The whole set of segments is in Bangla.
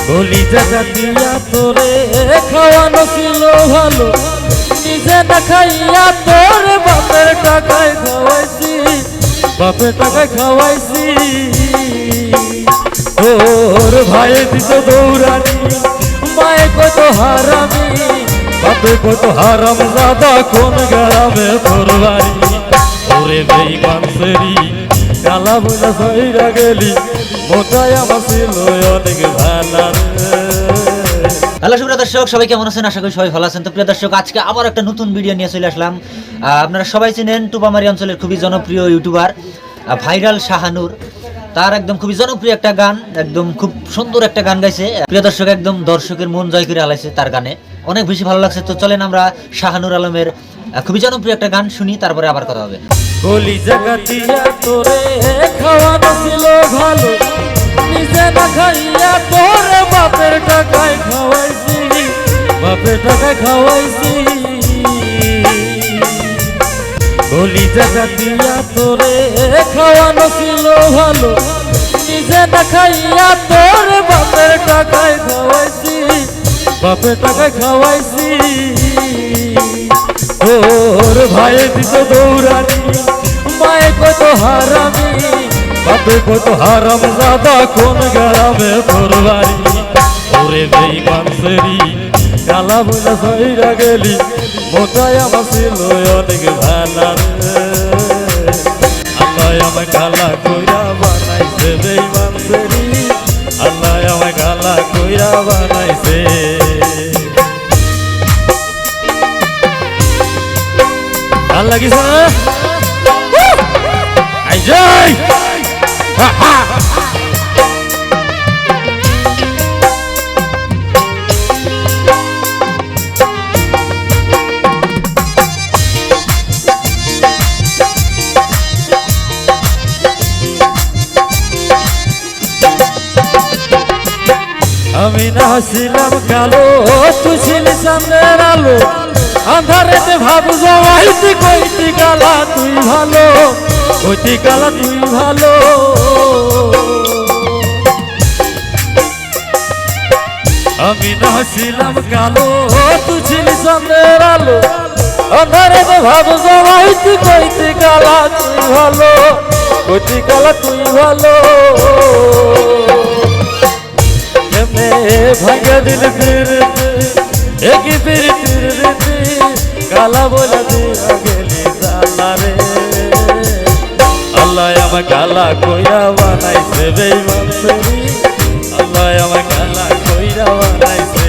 কলিজা দিয়া তোরে খাওয়ানো ছিল ভালো, নিজে না খাইয়া তোর বাপের টাকায় খাওয়াইছি, বাপের টাকায় খাওয়াইছি। তোর ভাইয়ে দিত দৌড়ানি, মায়ে কত হারামি, বাপে কত হারাম জাদা, কোন গ্রামে তোর বাড়ি। ওরে বেঈমান সেরি কালা বইলা সইরা গেলি, মোটাই আমার ছিল অনেক ভালো। হ্যালো সুপ্রিয় দর্শক, সবাই কেমন আছেন? আশা করি সবাই ভালো আছেন। তো প্রিয় দর্শক, আজকে আবার একটা নতুন ভিডিও নিয়ে চলে আসলাম। আপনারা সবাই চিনেন টুপামারি অঞ্চলের খুবই জনপ্রিয় ইউটিউবার ভাইরাল শাহানুর। তার একদম খুবই জনপ্রিয় একটা গান, একদম খুব সুন্দর একটা গান গাইছে। প্রিয় দর্শক, একদম দর্শকের মন জয় করে আলাইছে তার গানে, অনেক বেশি ভালো লাগছে। তো চলেন আমরা শাহানুর আলমের খুবই জনপ্রিয় একটা গান শুনি, তারপরে আবার কথা হবে। কলিজা দিয়া তোরে খাওয়ানো ছিল ভালো, নিজে না খাইয়া তোর বাপের টাকায় খাওয়াইছি, বাপের টাকায় খাওয়াইছি। কলিজা দিয়া তোরে খাওয়ানো ছিল ভালো, নিজে না খাইয়া তোর বাপের টাকায় খাওয়াইছি, বাপের টাকায় খাওয়াইছি। তোর ভাইয়ে দিত দৌড়ানি, মায়ে কত হারামি, বাপে কত হারাম জাদা, কোন গ্রামে তোর বাড়ি। ওরে বেঈমান সেরি কালা বইলা সইরা গেলি, মোটাই আমার ছিল অনেক ভালো। আল্লাহ আমায় কালা কইরা বানাইছে, বেঈমান সেরি আল্লাহ আমায় কালা কইরা বানাইছে। ভাল লাগিছে না? আই যাই আমি না ছিলাম কালো, তুই ছিলি সামনের আলো, আন্ধারেতে ভাবু জমাইতি কইতি কালা তুই ভালো, কইতি কালা তুই ভালো। আমি না ছিলাম কালো, তুই ছিলি সামনের আলো, আন্ধারেতে ভাবু জমাইতি কইতি কালা তুই ভালো, কইতি কালা তুই ভালো। ভাঙ্গা দিল ফিরতে একই ফিরতির রীতি, কালা বলে দিয়া গেলি জালা রে। আল্লাহ আমায় কালা কইরা বানাইছে, বেঈমান সেরি আল্লাহ আমায় কালা কইরা বানাইছে।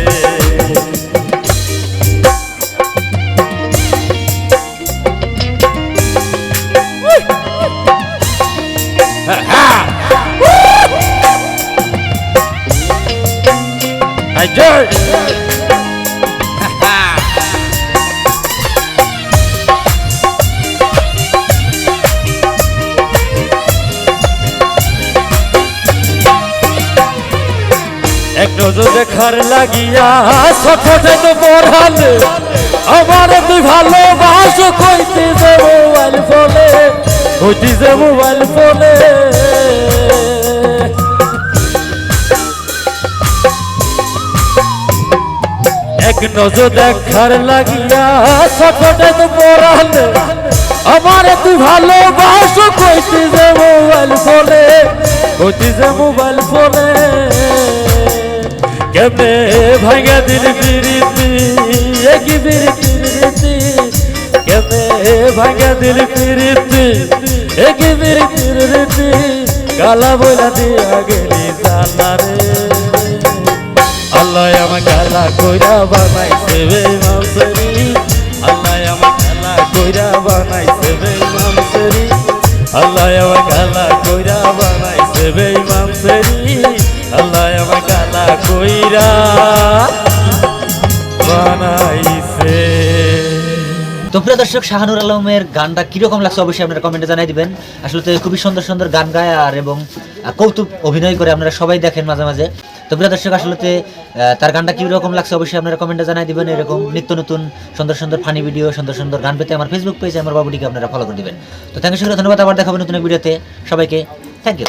I did. এক নজর দেখার লাগিয়া সঠে তো পড়ালে, আমার তুই ভালোবাসো কইতে যে মোবাইল ফোনে, কইতে যে মোবাইল ফোনে। এক নজর দেখার লাগিয়া সঠে তো পড়ালে, আমার তুই ভালোবাসো কইতে যে মোবাইল ফোনে, কইতে যে মোবাইল ফোনে। কেমনে ভাঙ্গা দিল ফিরিতি একই ফিরিতির রীতি, কেমনে ভাঙ্গা দিল ফিরিতি একই ফিরিতির রীতি, কালা বইলা দিয়া গেলি জালা রে। আল্লাহ আমায় কালা কইরা বানাইছে, বেঈমান সেরি আল্লাহ আমায় কালা কইরা বানাইছে, বেঈমান সেরি আল্লাহ আমায় কালা কইরা বানাইছে, বেঈমান সেরি আল্লাহ আমায় কালা কইরা বানাইছে। তো প্রিয় দর্শক, শাহানুর আলমের গানটা কিরকম লাগছে অবশ্যই আপনারা কমেন্টে জানাই দিবেন। আসলে তো খুবই সুন্দর সুন্দর গান গায় আর এবং কৌতুক অভিনয় করে, আপনারা সবাই দেখেন মাঝে মাঝে। তো প্রিয় দর্শক, আসলে তার গানটা কিরকম লাগছে অবশ্যই আপনারা কমেন্টে জানাই দিবেন। এরকম নিত্য নতুন সুন্দর সুন্দর ফানি ভিডিও, সুন্দর সুন্দর গান পেতে আমার ফেসবুক পেজে আমার বাবুটিকে আপনারা ফলো করে দিবেন। তো থ্যাংক ইউ, ধন্যবাদ। আবার দেখাবেন নতুন ভিডিওতে। সবাইকে থ্যাংক ইউ।